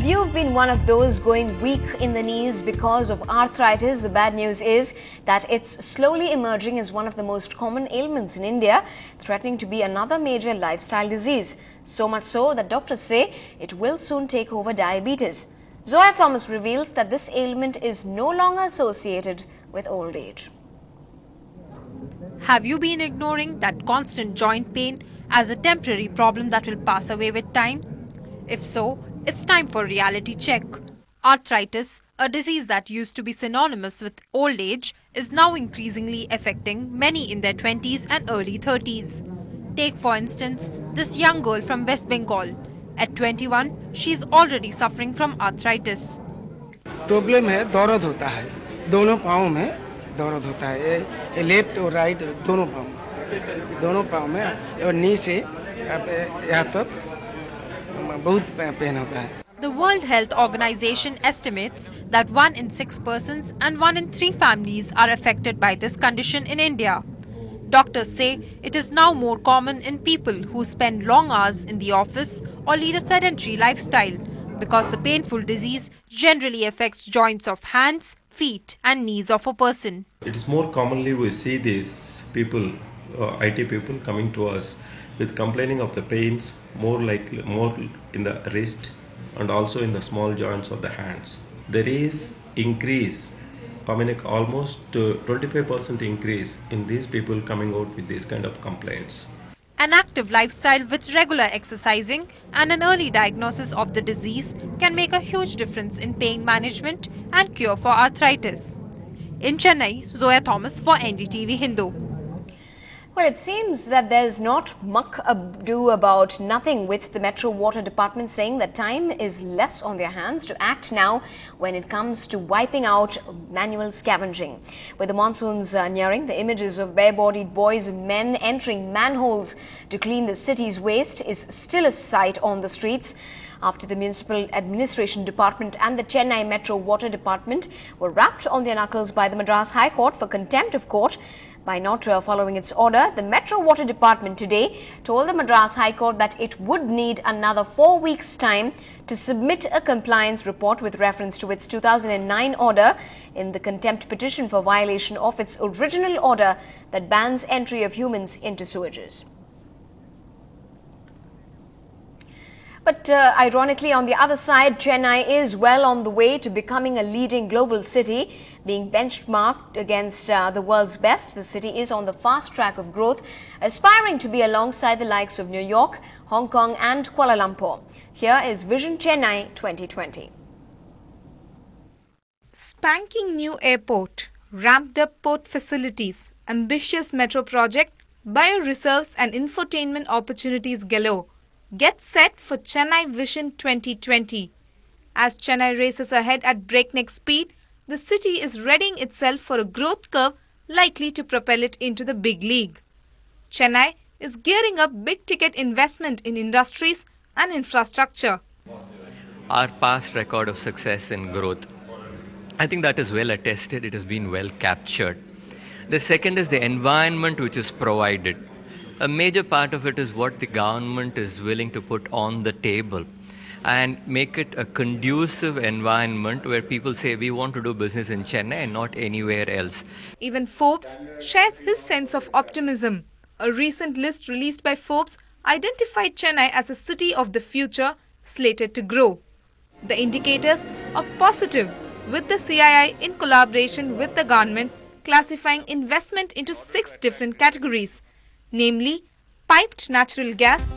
if you've been one of those going weak in the knees because of arthritis, the bad news is that it's slowly emerging as one of the most common ailments in India, threatening to be another major lifestyle disease. So much so that doctors say it will soon take over diabetes. Zoya Thomas reveals that this ailment is no longer associated with old age. Have you been ignoring that constant joint pain as a temporary problem that will pass away with time? If so, it's time for reality check. Arthritis, a disease that used to be synonymous with old age, is now increasingly affecting many in their 20s and early 30s. Take for instance this young girl from West Bengal. At 21, she is already suffering from arthritis. Problem है, दर्द होता है, दोनों पाँव में दर्द होता है, लेफ्ट और राइट दोनों पाँव में और नी से यहाँ तक बहुत पेन होता है. The World Health Organization estimates that 1 in 6 persons and 1 in 3 families are affected by this condition in India. Doctors say it is now more common in people who spend long hours in the office or lead a sedentary lifestyle, because the painful disease generally affects joints of hands, feet and knees of a person. It's more commonly we see these people, IT people coming to us with complaining of the pains more in the wrist and also in the small joints of the hands. There is increase, almost 25% increase in these people coming out with these kind of complaints. An active lifestyle with regular exercising and an early diagnosis of the disease can make a huge difference in pain management and cure for arthritis. In Chennai, Zoya Thomas for NDTV Hindu. Well, it seems that there's not much ado about nothing, with the Metro Water Department saying that time is less on their hands to act now when it comes to wiping out manual scavenging. With the monsoons nearing, the images of bare-bodied boys and men entering manholes to clean the city's waste is still a sight on the streets, after the Municipal Administration Department and the Chennai Metro Water Department were rapped on their knuckles by the Madras High Court for contempt of court by not following its order. The Metro Water Department today told the Madras High Court that it would need another 4 weeks' time to submit a compliance report with reference to its 2009 order in the contempt petition for violation of its original order that bans entry of humans into sewages. But ironically, on the other side, Chennai is well on the way to becoming a leading global city, being benchmarked against the world's best. The city is on the fast track of growth, aspiring to be alongside the likes of New York, Hong Kong and Kuala Lumpur. Here is Vision Chennai 2020. Spanking new airport, ramped up port facilities, ambitious metro project, bio-reserves and infotainment opportunities galore. Get set for Chennai Vision 2020. As Chennai races ahead at breakneck speed, the city is readying itself for a growth curve likely to propel it into the big league. Chennai is gearing up big-ticket investment in industries and infrastructure. Our past record of success and growth, I think that is well attested, it has been well captured. The second is the environment which is provided. A major part of it is what the government is willing to put on the table and make it a conducive environment where people say we want to do business in Chennai and not anywhere else. Even Forbes shares his sense of optimism. A recent list released by Forbes identified Chennai as a city of the future slated to grow. The indicators are positive, with the CII in collaboration with the government classifying investment into 6 different categories, namely piped natural gas,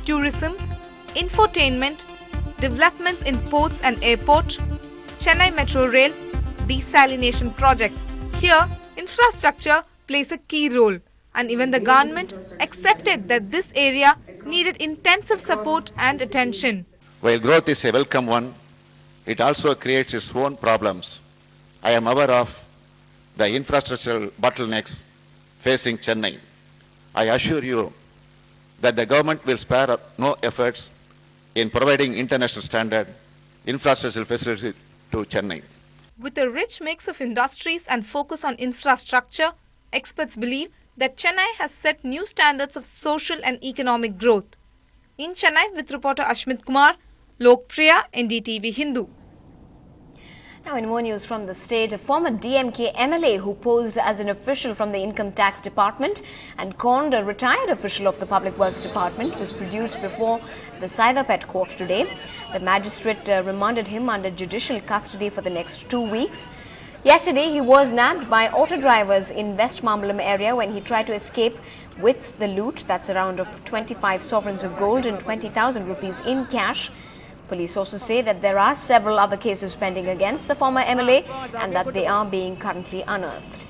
tourism, infotainment, developments in ports and airport, Chennai Metro Rail, desalination project. Here, infrastructure plays a key role, and even the government accepted that this area needed intensive support and attention. While growth is a welcome one, it also creates its own problems. I am aware of the infrastructural bottlenecks facing Chennai. I assure you that the government will spare no efforts in providing international standard infrastructure facilities to Chennai. With a rich mix of industries and focus on infrastructure, experts believe that Chennai has set new standards of social and economic growth. In Chennai with reporter Ashmit Kumar, Lokpriya, NDTV Hindu. Now in more news from the state, a former DMK MLA who posed as an official from the Income Tax Department and conned a retired official of the Public Works Department was produced before the Saidapet court today. The magistrate remanded him under judicial custody for the next 2 weeks. Yesterday, he was nabbed by auto drivers in West Mambalam area when he tried to escape with the loot, that's around of 25 sovereigns of gold and 20,000 rupees in cash. Police sources say that there are several other cases pending against the former MLA and that they are being currently unearthed.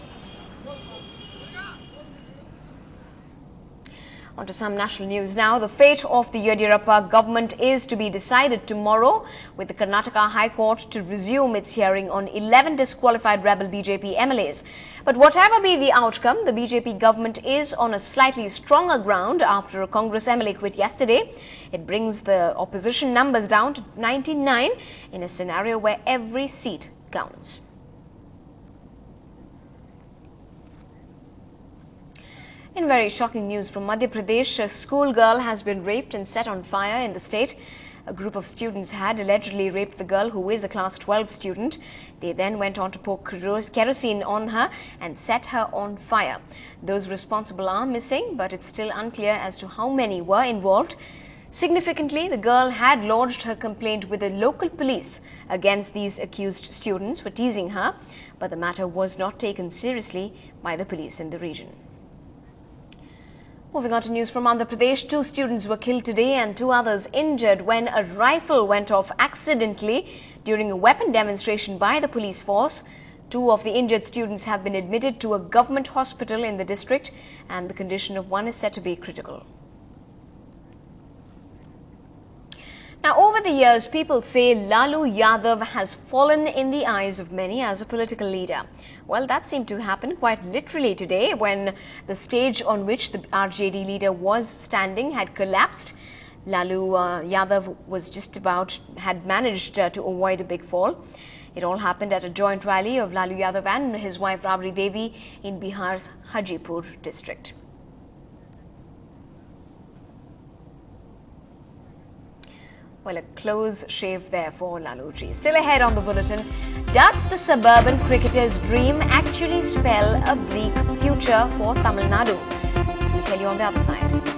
On to some national news now. The fate of the Yediyurappa government is to be decided tomorrow, with the Karnataka High Court to resume its hearing on 11 disqualified rebel BJP MLAs. But whatever be the outcome, the BJP government is on a slightly stronger ground after a Congress MLA quit yesterday. It brings the opposition numbers down to 99 in a scenario where every seat counts. In very shocking news from Madhya Pradesh, a schoolgirl has been raped and set on fire in the state. A group of students had allegedly raped the girl, who is a class 12 student. They then went on to pour kerosene on her and set her on fire. Those responsible are missing, but it's still unclear as to how many were involved. Significantly, the girl had lodged her complaint with the local police against these accused students for teasing her, but the matter was not taken seriously by the police in the region. Moving on to news from Andhra Pradesh, 2 students were killed today and 2 others injured when a rifle went off accidentally during a weapon demonstration by the police force. 2 of the injured students have been admitted to a government hospital in the district and the condition of one is said to be critical. Now, over the years, people say Lalu Yadav has fallen in the eyes of many as a political leader. Well, that seemed to happen quite literally today when the stage on which the RJD leader was standing had collapsed. Lalu Yadav had managed to avoid a big fall. It all happened at a joint rally of Lalu Yadav and his wife Rabri Devi in Bihar's Hajipur district. Well, a close shave there for Laluji. Still ahead on the bulletin, does the suburban cricketer's dream actually spell a bleak future for Tamil Nadu? We'll tell you on the other side.